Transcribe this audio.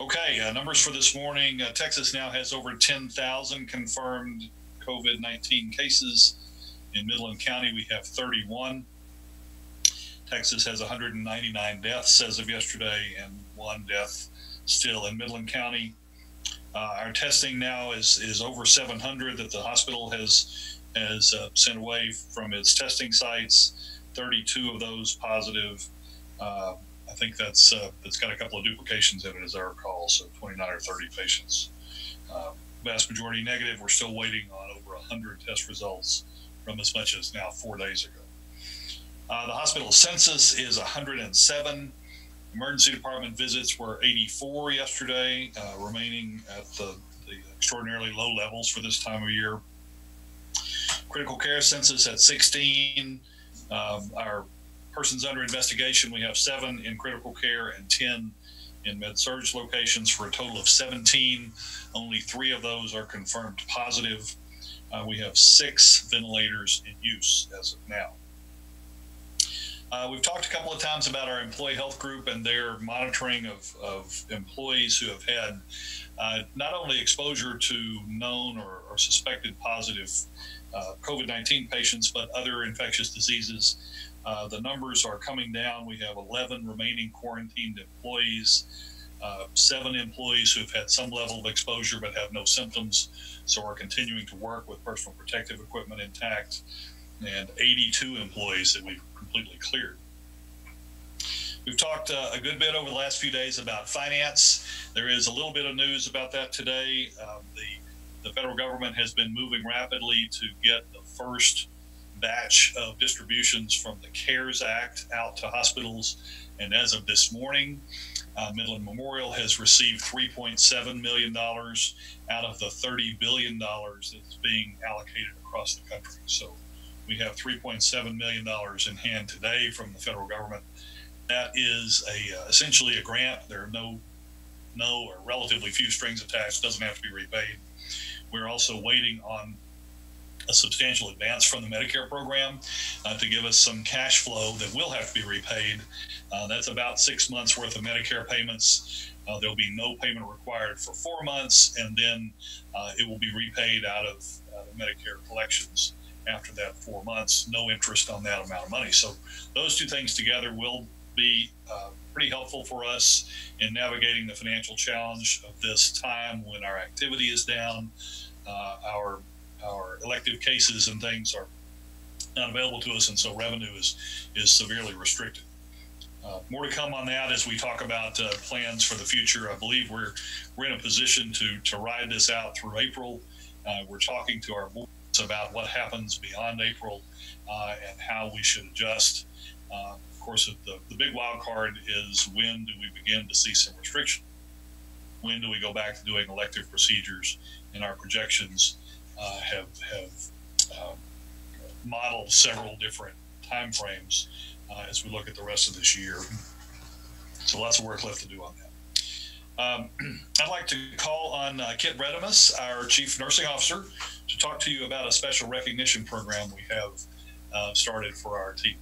Okay, numbers for this morning. Texas now has over 10,000 confirmed COVID-19 cases. In Midland County, we have 31. Texas has 199 deaths as of yesterday and one death still in Midland County. Our testing now is over 700 that the hospital has sent away from its testing sites. 32 of those positive. I think that's got a couple of duplications in it, as I recall, so 29 or 30 patients. Vast majority negative. We're still waiting on over 100 test results from as much as now 4 days ago. The hospital census is 107. Emergency department visits were 84 yesterday, remaining at the extraordinarily low levels for this time of year. Critical care census at 16. Our persons under investigation, we have 7 in critical care and 10 in med-surg locations for a total of 17. Only 3 of those are confirmed positive. We have 6 ventilators in use as of now. We've talked a couple of times about our employee health group and their monitoring of employees who have had not only exposure to known or suspected positive COVID-19 patients, but other infectious diseases. The numbers are coming down. We have 11 remaining quarantined employees, 7 employees who have had some level of exposure but have no symptoms, so are continuing to work with personal protective equipment intact, and 82 employees that we've completely cleared. We've talked a good bit over the last few days about finance. There is a little bit of news about that today. The federal government has been moving rapidly to get the first batch of distributions from the CARES Act out to hospitals. And as of this morning, Midland Memorial has received $3.7 million out of the $30 billion that's being allocated across the country. So we have $3.7 million in hand today from the federal government. That is essentially a grant. There are no or relatively few strings attached. Doesn't have to be repaid. We're also waiting on a substantial advance from the Medicare program to give us some cash flow that will have to be repaid. That's about 6 months worth of Medicare payments. There'll be no payment required for 4 months, and then it will be repaid out of Medicare collections after that 4 months. No interest on that amount of money. So those two things together will be pretty helpful for us in navigating the financial challenge of this time when our activity is down. Our elective cases and things are not available to us, and so revenue is severely restricted. More to come on that as we talk about plans for the future. I believe we're in a position to ride this out through April. We're talking to our boards about what happens beyond April and how we should adjust. Of course, the big wild card is, when do we begin to see some restriction? When do we go back to doing elective procedures? And our projections have modeled several different time frames as we look at the rest of this year. So lots of work left to do on that. I'd like to call on Kit Redimus, our Chief Nursing Officer, to talk to you about a special recognition program we have started for our team.